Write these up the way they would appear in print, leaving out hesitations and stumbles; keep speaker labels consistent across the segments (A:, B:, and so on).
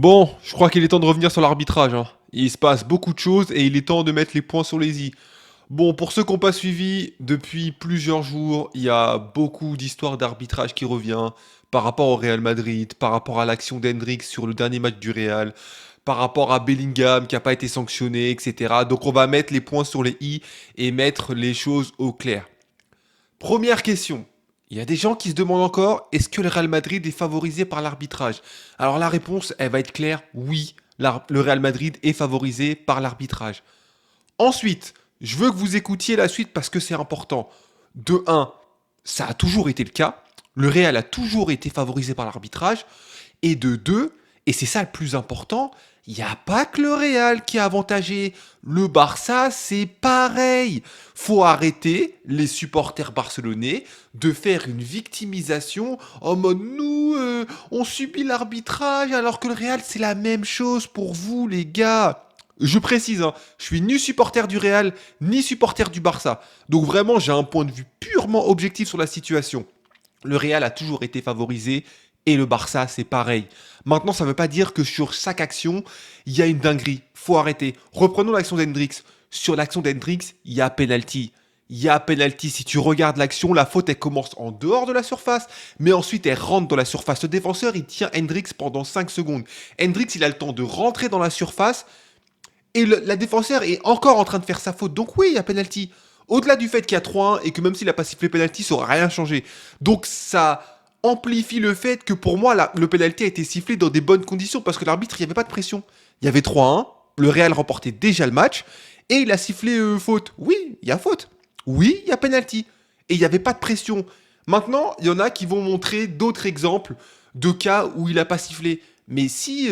A: Bon, je crois qu'il est temps de revenir sur l'arbitrage, hein. Il se passe beaucoup de choses et il est temps de mettre les points sur les i. Bon, pour ceux qui n'ont pas suivi, depuis plusieurs jours, il y a beaucoup d'histoires d'arbitrage qui revient par rapport au Real Madrid, par rapport à l'action d'Hendrix sur le dernier match du Real, par rapport à Bellingham qui n'a pas été sanctionné, etc. Donc on va mettre les points sur les i et mettre les choses au clair. Première question. Il y a des gens qui se demandent encore, est-ce que le Real Madrid est favorisé par l'arbitrage? Alors la réponse, elle va être claire, oui, le Real Madrid est favorisé par l'arbitrage. Ensuite, je veux que vous écoutiez la suite parce que c'est important. De un, ça a toujours été le cas. Le Real a toujours été favorisé par l'arbitrage. Et de deux, et c'est ça le plus important, il n'y a pas que le Real qui est avantagé. Le Barça, c'est pareil. Faut arrêter, les supporters barcelonais, de faire une victimisation en mode nous, on subit l'arbitrage alors que le Real, c'est la même chose pour vous, les gars. Je précise, hein, je suis ni supporter du Real, ni supporter du Barça. Donc vraiment, j'ai un point de vue purement objectif sur la situation. Le Real a toujours été favorisé et le Barça, c'est pareil. Maintenant, ça ne veut pas dire que sur chaque action, il y a une dinguerie. Faut arrêter. Reprenons l'action d'Hendrix. Sur l'action d'Hendrix, il y a penalty. Il y a penalty. Si tu regardes l'action, la faute, elle commence en dehors de la surface, mais ensuite, elle rentre dans la surface. Le défenseur, il tient Hendrix pendant 5 secondes. Hendrix, il a le temps de rentrer dans la surface et la défenseur est encore en train de faire sa faute. Donc oui, il y a penalty. Au-delà du fait qu'il y a 3-1 et que même s'il a pas sifflé penalty, ça n'aura rien changé. Donc ça amplifie le fait que pour moi, le penalty a été sifflé dans des bonnes conditions parce que l'arbitre, il n'y avait pas de pression. Il y avait 3-1, le Real remportait déjà le match et il a sifflé faute. Oui, il y a faute. Oui, il y a penalty. Et il n'y avait pas de pression. Maintenant, il y en a qui vont montrer d'autres exemples de cas où il n'a pas sifflé. Mais si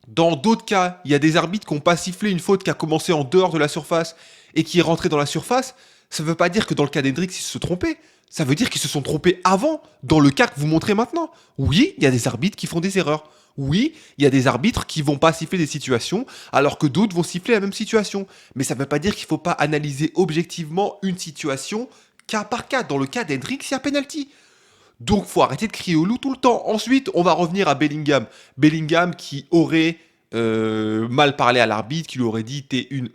A: dans d'autres cas, il y a des arbitres qui n'ont pas sifflé une faute qui a commencé en dehors de la surface et qui est rentrée dans la surface, ça ne veut pas dire que dans le cas d'Hendrix, ils se sont trompés. Ça veut dire qu'ils se sont trompés avant, dans le cas que vous montrez maintenant. Oui, il y a des arbitres qui font des erreurs. Oui, il y a des arbitres qui vont pas siffler des situations, alors que d'autres vont siffler la même situation. Mais ça ne veut pas dire qu'il ne faut pas analyser objectivement une situation cas par cas. Dans le cas d'Hendrix, il y a penalty. Donc faut arrêter de crier au loup tout le temps. Ensuite, on va revenir à Bellingham. Bellingham qui aurait mal parlé à l'arbitre, qui lui aurait dit t'es une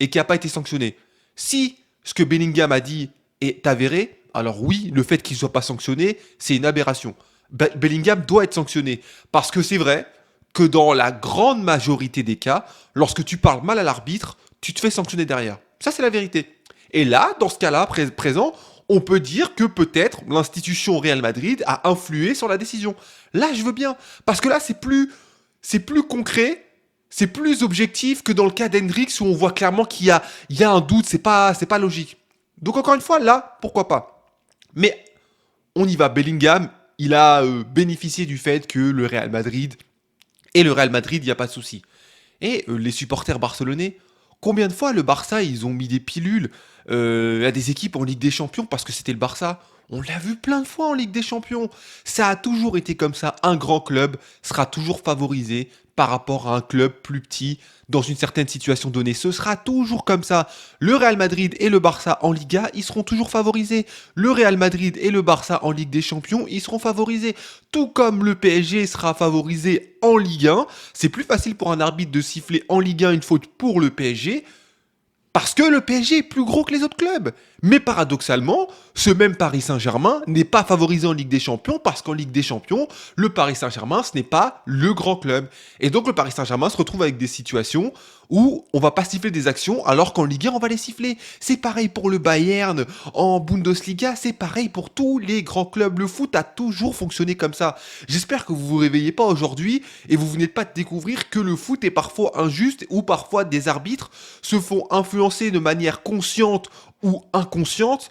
A: et qui n'a pas été sanctionné. Si ce que Bellingham a dit est avéré, alors oui, le fait qu'il ne soit pas sanctionné, c'est une aberration. Bellingham doit être sanctionné. Parce que c'est vrai que dans la grande majorité des cas, lorsque tu parles mal à l'arbitre, tu te fais sanctionner derrière. Ça, c'est la vérité. Et là, dans ce cas-là, présent, on peut dire que peut-être l'institution Real Madrid a influé sur la décision. Là, je veux bien. Parce que là, c'est plus concret, c'est plus objectif que dans le cas d'Hendrix où on voit clairement il y a un doute, c'est pas logique. Donc encore une fois, là, pourquoi pas. Mais on y va. Bellingham, il a bénéficié du fait que le Real Madrid et le Real Madrid, il n'y a pas de souci. Et les supporters barcelonais, combien de fois le Barça, ils ont mis des pilules à des équipes en Ligue des Champions parce que c'était le Barça? On l'a vu plein de fois en Ligue des Champions. Ça a toujours été comme ça. Un grand club sera toujours favorisé par rapport à un club plus petit dans une certaine situation donnée. Ce sera toujours comme ça. Le Real Madrid et le Barça en Liga, ils seront toujours favorisés. Le Real Madrid et le Barça en Ligue des Champions, ils seront favorisés. Tout comme le PSG sera favorisé en Ligue 1. C'est plus facile pour un arbitre de siffler en Ligue 1 une faute pour le PSG parce que le PSG est plus gros que les autres clubs. Mais paradoxalement, ce même Paris Saint-Germain n'est pas favorisé en Ligue des Champions parce qu'en Ligue des Champions, le Paris Saint-Germain, ce n'est pas le grand club. Et donc le Paris Saint-Germain se retrouve avec des situations où on va pas siffler des actions alors qu'en Ligue 1, on va les siffler. C'est pareil pour le Bayern, en Bundesliga, c'est pareil pour tous les grands clubs. Le foot a toujours fonctionné comme ça. J'espère que vous vous réveillez pas aujourd'hui et vous venez pas de découvrir que le foot est parfois injuste ou parfois des arbitres se font influencer de manière consciente ou inconsciente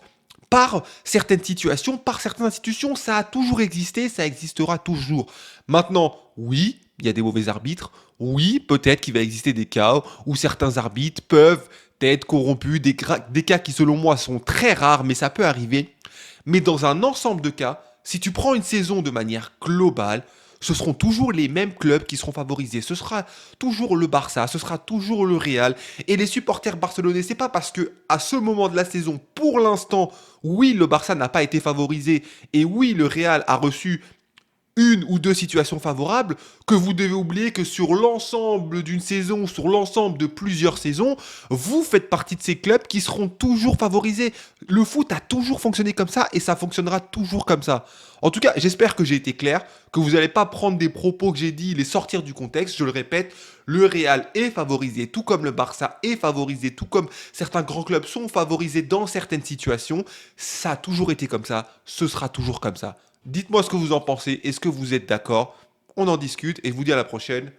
A: par certaines situations, par certaines institutions. Ça a toujours existé, ça existera toujours. Maintenant, oui, il y a des mauvais arbitres. Oui, peut-être qu'il va exister des cas où certains arbitres peuvent être corrompus, des cas qui selon moi sont très rares, mais ça peut arriver. Mais dans un ensemble de cas, si tu prends une saison de manière globale, ce seront toujours les mêmes clubs qui seront favorisés. Ce sera toujours le Barça, ce sera toujours le Real. Et les supporters barcelonais, c'est pas parce que à ce moment de la saison, pour l'instant, oui, le Barça n'a pas été favorisé et oui, le Real a reçu une ou deux situations favorables que vous devez oublier que sur l'ensemble d'une saison, sur l'ensemble de plusieurs saisons, vous faites partie de ces clubs qui seront toujours favorisés. Le foot a toujours fonctionné comme ça et ça fonctionnera toujours comme ça. En tout cas, j'espère que j'ai été clair, que vous n'allez pas prendre des propos que j'ai dit, les sortir du contexte. Je le répète, le Real est favorisé, tout comme le Barça est favorisé, tout comme certains grands clubs sont favorisés dans certaines situations. Ça a toujours été comme ça, ce sera toujours comme ça. Dites-moi ce que vous en pensez, est-ce que vous êtes d'accord? On en discute et je vous dis à la prochaine.